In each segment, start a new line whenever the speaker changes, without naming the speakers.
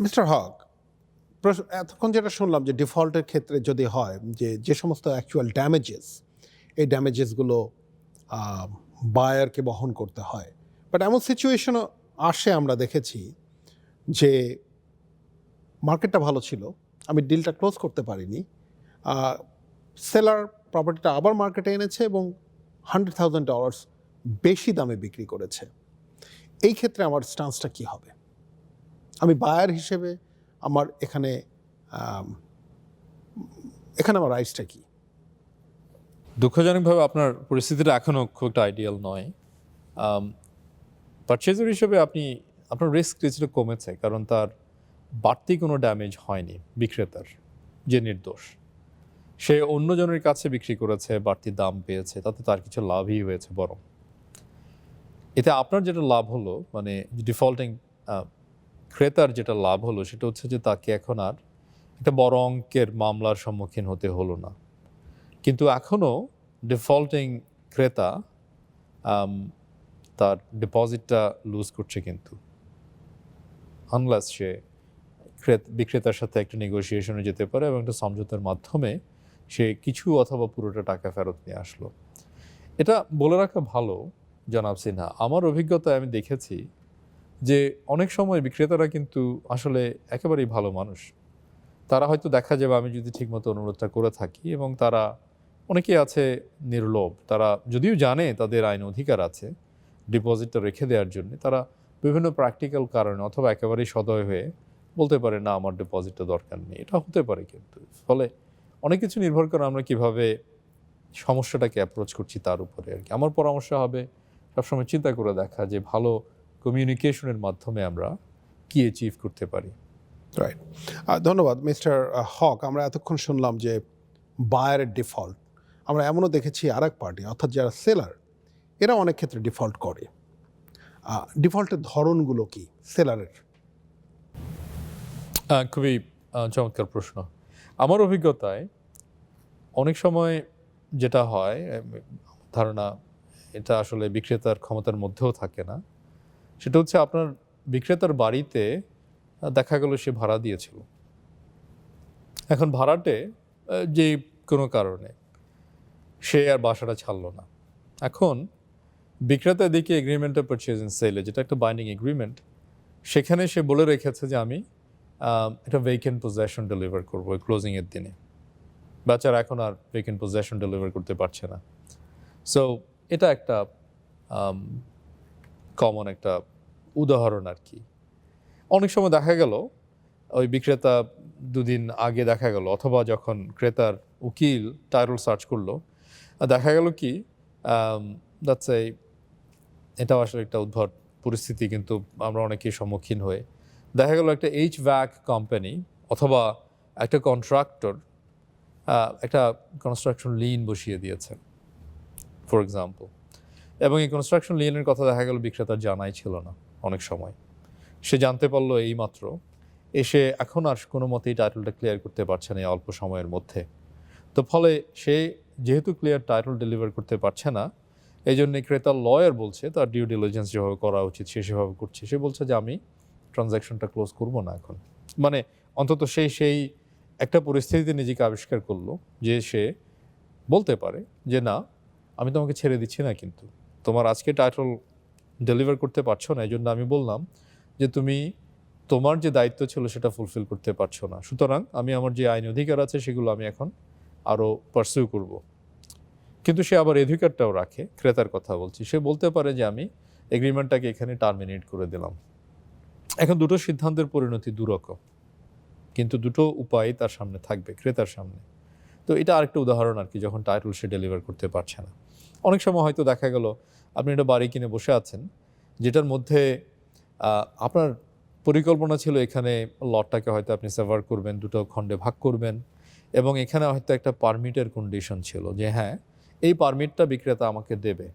Mister হক, এতক্ষণ যেটা শুনলাম যে ডিফল্টের ক্ষেত্রে যদি হয় যে সমস্ত অ্যাকচুয়াল ড্যামেজেস, এই ড্যামেজেসগুলো বায়ারকে বহন করতে হয়। বাট এমন সিচুয়েশনও আসে, আমরা দেখেছি যে মার্কেটটা ভালো ছিল, আমি ডিলটা ক্লোজ করতে পারিনি, সেলার প্রপার্টিটা আবার মার্কেটে এনেছে এবং $100,000 বেশি দামে বিক্রি করেছে। এই ক্ষেত্রে আমার স্টান্সটা কী হবে? আমি বায়ার হিসেবে আমার এখানে আমার রাইটসটা কি?
দুঃখজনকভাবে আপনার পরিস্থিতিটা এখনও খুব একটা আইডিয়াল নয়। পারচেজার হিসেবে আপনার রিস্ক কিছুটা কমেছে, কারণ তার বাড়তি কোনো ড্যামেজ হয়নি বিক্রেতার, যে নির্দোষ। সে অন্যজনের কাছে বিক্রি করেছে, বাড়তি দাম পেয়েছে, তাতে তার কিছু লাভই হয়েছে। বরং এতে আপনার যেটা লাভ হলো, মানে ডিফল্টিং ক্রেতার যেটা লাভ হলো, সেটা হচ্ছে যে তাকে এখন আর একটা বড় অঙ্কের মামলার সম্মুখীন হতে হলো না। কিন্তু এখনও ডিফল্টিং ক্রেতা তার ডিপোজিটটা লুজ করছে, কিন্তু আনলেস সে বিক্রেতার সাথে একটা নেগোসিয়েশনে যেতে পারে এবং একটা সমঝোতার মাধ্যমে সে কিছু অথবা পুরোটা টাকা ফেরত নিয়ে আসলো। এটা বলে রাখা ভালো জনাব সিনহা, আমার অভিজ্ঞতায় আমি দেখেছি যে অনেক সময় বিক্রেতারা কিন্তু আসলে একেবারেই ভালো মানুষ। তারা হয়তো দেখা যাবে আমি যদি ঠিকমতো অনুরোধটা করে থাকি, এবং তারা অনেকেই আছে নির্লোভ, তারা যদিও জানে তাদের আইন অধিকার আছে ডিপোজিটটা রেখে দেওয়ার জন্য, তারা বিভিন্ন প্র্যাকটিক্যাল কারণে অথবা একেবারেই সদয় হয়ে বলতে পারে না আমার ডিপোজিটটা দরকার নেই। এটা হতে পারে, কিন্তু ফলে অনেক কিছু নির্ভর করে আমরা কিভাবে সমস্যাটাকে অ্যাপ্রোচ করছি তার উপরে আর কি। আমার পরামর্শ হবে সবসময় চিন্তা করে দেখা যে ভালো কমিউনিকেশনের মাধ্যমে আমরা কি অ্যাচিভ করতে পারি।
রাইট, ধন্যবাদ মিস্টার হক। আমরা এতক্ষণ শুনলাম যে বায়ারের ডিফল্ট, আমরা এমনও দেখেছি আরেক পার্টি অর্থাৎ যারা সেলার, এরা অনেক ক্ষেত্রে ডিফল্ট করে। ডিফল্টের ধরনগুলো কি সেলারের?
খুবই চমৎকার প্রশ্ন। আমার অভিজ্ঞতায় অনেক সময় যেটা হয়, ধারণা এটা আসলে বিক্রেতার ক্ষমতার মধ্যেও থাকে না, সেটা হচ্ছে আপনার বিক্রেতার বাড়িতে দেখা গেল সে ভাড়া দিয়েছিল। এখন ভাড়াটে যে কোনো কারণে সে আর বাসাটা ছাড়লো না। এখন বিক্রেতা দিকে এগ্রিমেন্ট অফ পারচেজ এন্ড সেলে, যেটা একটা বাইন্ডিং এগ্রিমেন্ট, সেখানে সে বলে রেখেছে যে আমি একটা ভেকেন্ট পজেশন ডেলিভার করবো ক্লোজিংয়ের দিনে। বাচ্চারা এখন আর ভেকেন্ট পজেশন ডেলিভার করতে পারছে না। সো এটা একটা কমন একটা উদাহরণ আর কি। অনেক সময় দেখা গেল ওই বিক্রেতা দুদিন আগে দেখা গেল, অথবা যখন ক্রেতার উকিল টাইটল সার্চ করলো, দেখা গেল কি এটাও আসলে একটা উদ্ভট পরিস্থিতি, কিন্তু আমরা অনেকেই সম্মুখীন হয়ে দেখা গেল একটা HVAC কোম্পানি অথবা একটা কন্ট্রাক্টর একটা কনস্ট্রাকশন লিন বসিয়ে দিয়েছে ফর এক্সাম্পল, এবং এই কনস্ট্রাকশন লিনের কথা দেখা গেল বিক্রেতার জানাই ছিল না। অনেক সময় সে জানতে পারলো এইমাত্র, এসে এখন আর কোনো মতেই টাইটেলটা ক্লিয়ার করতে পারছে না এই অল্প সময়ের মধ্যে। তো ফলে সে যেহেতু ক্লিয়ার টাইটেল ডেলিভার করতে পারছে না, এই জন্য ক্রেতার লয়ার বলছে তার ডিউ ডিলিজেন্স যেভাবে করা উচিত সে সেভাবে করছে। সে বলছে যে আমি ট্রানজ্যাকশনটা ক্লোজ করব না এখন। মানে অন্তত সেই একটা পরিস্থিতিতে নিজেকে আবিষ্কার করলো যে সে বলতে পারে যে না, আমি তোমাকে ছেড়ে দিচ্ছি না, কিন্তু তোমার আজকে টাইটেল ডেলিভার করতে পারছো না, এই জন্য আমি বললাম যে তুমি তোমার যে দায়িত্ব ছিল সেটা ফুলফিল করতে পারছো না, সুতরাং আমি আমার যে আইন অধিকার আছে সেগুলো আমি এখন আরও পারসিউ করব। কিন্তু সে আবার অধিকারটাও রাখে, ক্রেতার কথা বলছি, সে বলতে পারে যে আমি এগ্রিমেন্টটাকে এখানে টার্মিনেট করে দিলাম। এখন দুটো সিদ্ধান্তের পরিণতি দুরকম, কিন্তু দুটো উপায় তার সামনে থাকবে, ক্রেতার সামনে। তো এটা আরেকটা উদাহরণ আর কি, যখন টাইটেল সে ডেলিভার করতে পারছে না। অনেক সময় হয়তো দেখা গেল আপনি একটা বাড়ি কিনে বসে আছেন, যেটার মধ্যে আপনার পরিকল্পনা ছিল এখানে লটটাকে হয়তো আপনি সেভার করবেন, দুটো খণ্ডে ভাগ করবেন, এবং এখানে হয়তো একটা পারমিটের কন্ডিশন ছিল যে হ্যাঁ এই পারমিটটা বিক্রেতা আমাকে দেবে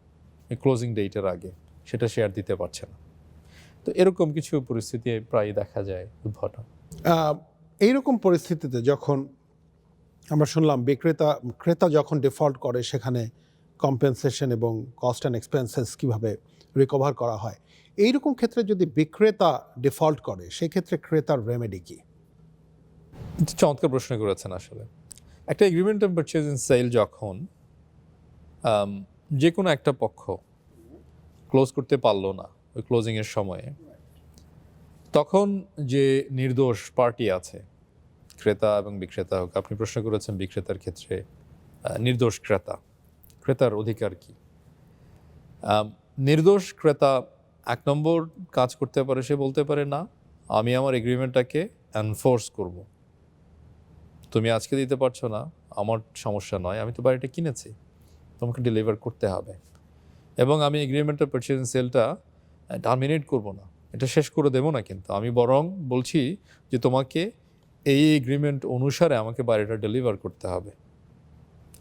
ক্লোজিং ডেটের আগে, সেটা সে আর দিতে পারছে না। তো এরকম কিছু পরিস্থিতি প্রায় দেখা যায় উদ্ভট।
এইরকম পরিস্থিতিতে যখন আমরা শুনলাম ক্রেতা যখন ডিফল্ট করে, সেখানে কম্পেনসেশন এবং কস্ট অ্যান্ড এক্সপেন্সেস কীভাবে রিকভার করা হয়, এইরকম ক্ষেত্রে যদি বিক্রেতা ডিফল্ট করে সেক্ষেত্রে ক্রেতার রেমেডি কি?
এটা চমৎকার প্রশ্ন করেছেন আসলে। একটা agreement of purchase and sale যখন যে কোনো একটা পক্ষ ক্লোজ করতে পারলো না ওই ক্লোজিংয়ের সময়ে, তখন যে নির্দোষ পার্টি আছে, ক্রেতা এবং বিক্রেতা হোক, আপনি প্রশ্ন করেছেন বিক্রেতার ক্ষেত্রে নির্দোষ ক্রেতার অধিকার কি? নির্দোষ ক্রেতা 1 নম্বর কাজ করতে পারে, সে বলতে পারে না আমি আমার এগ্রিমেন্টটাকে এনফোর্স করব, তুমি আজকে দিতে পারছো না আমার সমস্যা নয়, আমি তো বাড়িটা কিনেছি, তোমাকে ডেলিভার করতে হবে, এবং আমি এগ্রিমেন্টের পারচেজ সেলটা টার্মিনেট করব না, এটা শেষ করে দেবো না, কিন্তু আমি বরং বলছি যে তোমাকে এই এগ্রিমেন্ট অনুসারে আমাকে বাড়িটা ডেলিভার করতে হবে,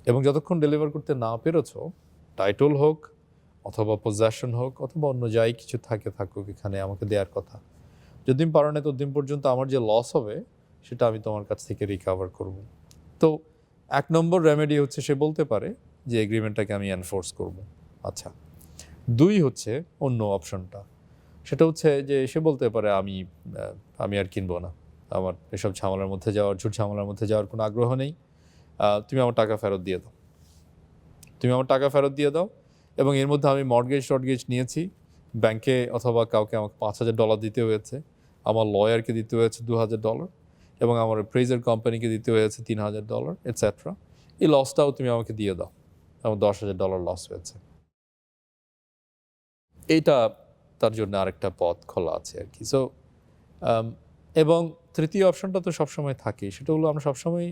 এবং যতক্ষণ ডেলিভার করতে না পেরেছো, টাইটল হোক অথবা পজেশন হোক অথবা অন্য যাই কিছু থাকুক এখানে আমাকে দেওয়ার কথা, যতদিন পারো না ততদিন পর্যন্ত আমার যে লস হবে সেটা আমি তোমার কাছ থেকে রিকভার করব। তো 1 নম্বর রেমেডি হচ্ছে সে বলতে পারে যে এগ্রিমেন্টটাকে আমি এনফোর্স করব। আচ্ছা, 2 হচ্ছে অন্য অপশনটা, সেটা হচ্ছে যে সে বলতে পারে আমি আর কিনবো না, আমার এসব ঝামেলার মধ্যে যাওয়ার ঝুট ঝামেলার মধ্যে যাওয়ার কোনো আগ্রহ নেই, তুমি আমার টাকা ফেরত দিয়ে দাও, এবং এর মধ্যে আমি মর্টগেজ নিয়েছি ব্যাংকে, অথবা কাউকে আমাকে $5,000 দিতে হয়েছে, আমার লয়ারকে দিতে হয়েছে $2,000, এবং আমার প্রেজার কোম্পানিকে দিতে হয়েছে $3,000 এটসেট্রা। এই লসটাও তুমি আমাকে দিয়ে দাও, আমার $10,000 লস হয়েছে। এইটা তার জন্য আরেকটা পথ খোলা আছে আর কি। সো এবং তৃতীয় অপশনটা তো সবসময় থাকেই, সেটা হলো আমরা সবসময়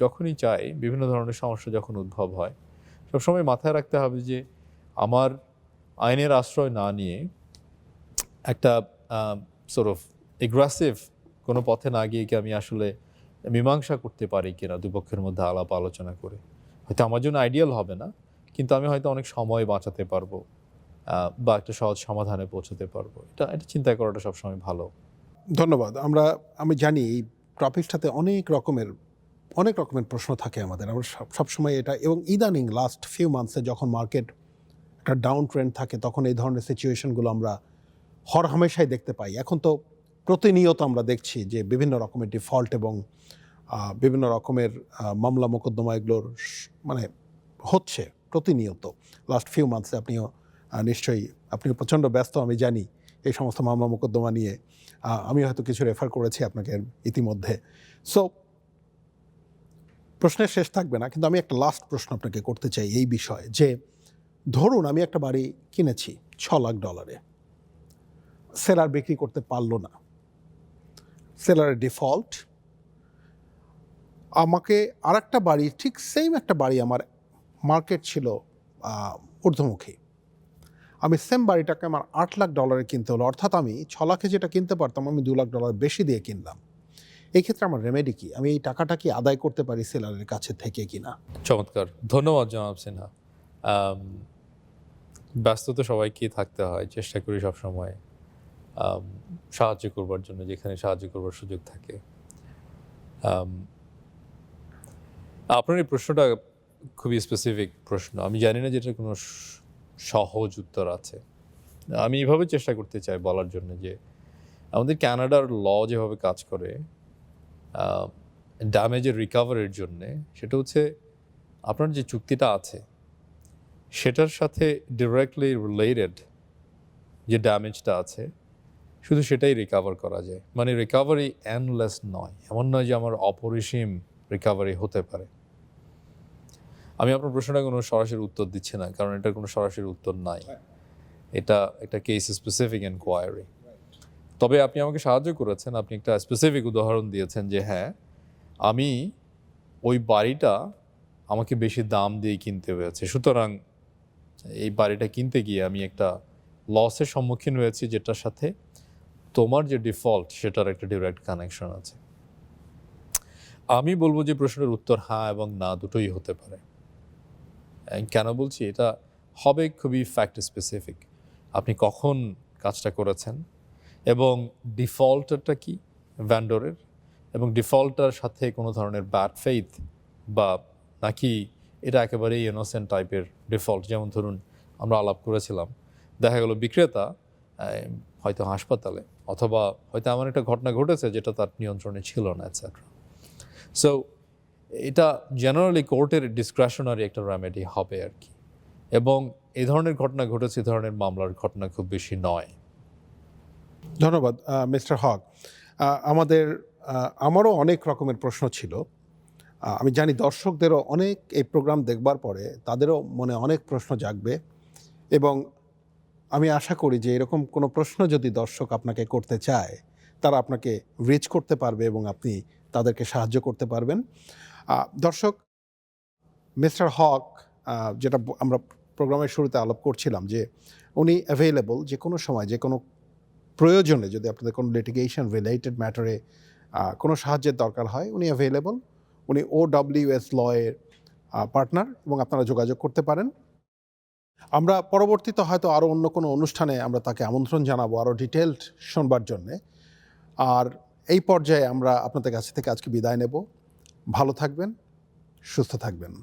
যখনই চাই বিভিন্ন ধরনের সমস্যা যখন উদ্ভব হয়, সবসময় মাথায় রাখতে হবে যে আমার আইনের আশ্রয় না নিয়ে একটা সর্ট অফ এগ্রেসিভ কোনো পথে না গিয়ে কি আমি আসলে মীমাংসা করতে পারি কিনা দুপক্ষের মধ্যে আলাপ আলোচনা করে। হয়তো আমার জন্য আইডিয়াল হবে না, কিন্তু আমি হয়তো অনেক সময় বাঁচাতে পারবো, বা একটা সহজ সমাধানে পৌঁছতে পারবো। এটা চিন্তা করাটা সবসময় ভালো।
ধন্যবাদ। আমি জানি এই টপিকটাতে অনেক রকমের প্রশ্ন থাকে আমাদের। আমরা সবসময় এটা, এবং ইদানিং লাস্ট ফিউ মান্থসে যখন মার্কেট একটা ডাউন ট্রেন্ড থাকে তখন এই ধরনের সিচুয়েশনগুলো আমরা হরহামেশাই দেখতে পাই। এখন তো প্রতিনিয়ত আমরা দেখছি যে বিভিন্ন রকমের ডিফল্ট এবং বিভিন্ন রকমের মামলা মোকদ্দমা এগুলোর মানে হচ্ছে প্রতিনিয়ত। লাস্ট ফিউ মান্থসে আপনিও নিশ্চয়ই, আপনি প্রচণ্ড ব্যস্ত আমি জানি এই সমস্ত মামলা মোকদ্দমা নিয়ে। আমি হয়তো কিছু রেফার করেছি আপনাকে ইতিমধ্যে। সো প্রশ্নের শেষ থাকবে না, কিন্তু আমি একটা লাস্ট প্রশ্ন আপনাকে করতে চাই এই বিষয়ে যে ধরুন আমি একটা বাড়ি কিনেছি $6 লাখ, সেলার বিক্রি করতে পারলো না, সেলারের ডিফল্ট, আমাকে আরেকটা বাড়ি, ঠিক সেম একটা বাড়ি, আমার মার্কেট ছিল ঊর্ধ্বমুখী, আমি সেম বাড়িটাকে আমার $8 লাখ কিনতে হলো, অর্থাৎ আমি 6 লাখে যেটা কিনতে পারতাম আমি $2 লাখ বেশি দিয়ে কিনলাম। এই ক্ষেত্রে আমার রেমেডি কি? আমি এই টাকাটা কি আদায় করতে পারি সেলারের কাছে থেকে কিনা?
চমৎকার, ধন্যবাদ জনাব সিনহা। ব্যস্ত তো সবাইকেই থাকতে হয়, চেষ্টা করি সবসময় সাহায্য করবার জন্য যেখানে সাহায্য করবার সুযোগ থাকে। আপনার এই প্রশ্নটা খুবই স্পেসিফিক প্রশ্ন, আমি জানি না যে এটার কোনো সহজ উত্তর আছে। আমি এভাবে চেষ্টা করতে চাই বলার জন্য যে আমাদের কানাডার ল যেভাবে কাজ করে ড্যামেজের রিকভারির জন্যে, সেটা হচ্ছে আপনার যে চুক্তিটা আছে সেটার সাথে ডিরেক্টলি রিলেটেড যে ড্যামেজটা আছে শুধু সেটাই রিকভার করা যায়। মানে রিকভারি এন্ডলেস নয়, এমন নয় যে আমার অপরিসীম রিকভারি হতে পারে। আমি আপনার প্রশ্নটা কোনো সরাসরি উত্তর দিচ্ছি না, কারণ এটার কোনো সরাসরি উত্তর নাই, এটা একটা কেস স্পেসিফিক এনকোয়ারি। তবে আপনি আমাকে সাহায্য করেছেন, আপনি একটা স্পেসিফিক উদাহরণ দিয়েছেন যে হ্যাঁ আমি ওই বাড়িটা আমাকে বেশি দাম দিয়ে কিনতে হয়েছে, সুতরাং এই বাড়িটা কিনতে গিয়ে আমি একটা লসের সম্মুখীন হয়েছি যেটার সাথে তোমার যে ডিফল্ট সেটার একটা ডিরেক্ট কানেকশন আছে। আমি বলবো যে প্রশ্নের উত্তর হ্যাঁ এবং না দুটোই হতে পারে। কেন বলছি? এটা হবে খুবই ফ্যাক্ট স্পেসিফিক, আপনি কখন কাজটা করেছেন এবং ডিফল্টটা কি ভ্যান্ডরের, এবং ডিফল্টটার সাথে কোনো ধরনের ব্যাড ফেইথ বা নাকি এটা একেবারেই ইনোসেন্ট টাইপের ডিফল্ট। যেমন ধরুন আমরা আলাপ করেছিলাম, দেখা গেল বিক্রেতা হয়তো হাসপাতালে, অথবা হয়তো এমন একটা ঘটনা ঘটেছে যেটা তার নিয়ন্ত্রণে ছিল না, এটসেট্রা। সো এটা জেনারেলি কোর্টের ডিসক্রিশনারি একটা রেমেডি হবে আর কি, এবং এই ধরনের ঘটনা ঘটেছে, এই ধরনের মামলার ঘটনা খুব বেশি নয়।
ধন্যবাদ মিস্টার হক। আমারও অনেক রকমের প্রশ্ন ছিল। আমি জানি দর্শকদেরও অনেক এই প্রোগ্রাম দেখবার পরে তাদেরও মনে অনেক প্রশ্ন জাগবে, এবং আমি আশা করি যে এরকম কোনো প্রশ্ন যদি দর্শক আপনাকে করতে চায়, তারা আপনাকে রিচ করতে পারবে এবং আপনি তাদেরকে সাহায্য করতে পারবেন। দর্শক, মিস্টার হক, যেটা আমরা প্রোগ্রামের শুরুতে আলাপ করছিলাম, যে উনি অ্যাভেলেবল যে কোনো সময়, যে কোনো প্রয়োজনে, যদি আপনাদের কোনো লিটিগেশন রিলেটেড ম্যাটারে কোনো সাহায্যের দরকার হয়, উনি অ্যাভেলেবল। উনি OWS লয়ের পার্টনার, এবং আপনারা যোগাযোগ করতে পারেন। আমরা পরবর্তীতে হয়তো আরও অন্য কোনো অনুষ্ঠানে আমরা তাকে আমন্ত্রণ জানাবো আরও ডিটেলড শোনবার জন্যে। আর এই পর্যায়ে আমরা আপনাদের কাছ থেকে আজকে বিদায় নেব। ভালো থাকবেন, সুস্থ থাকবেন।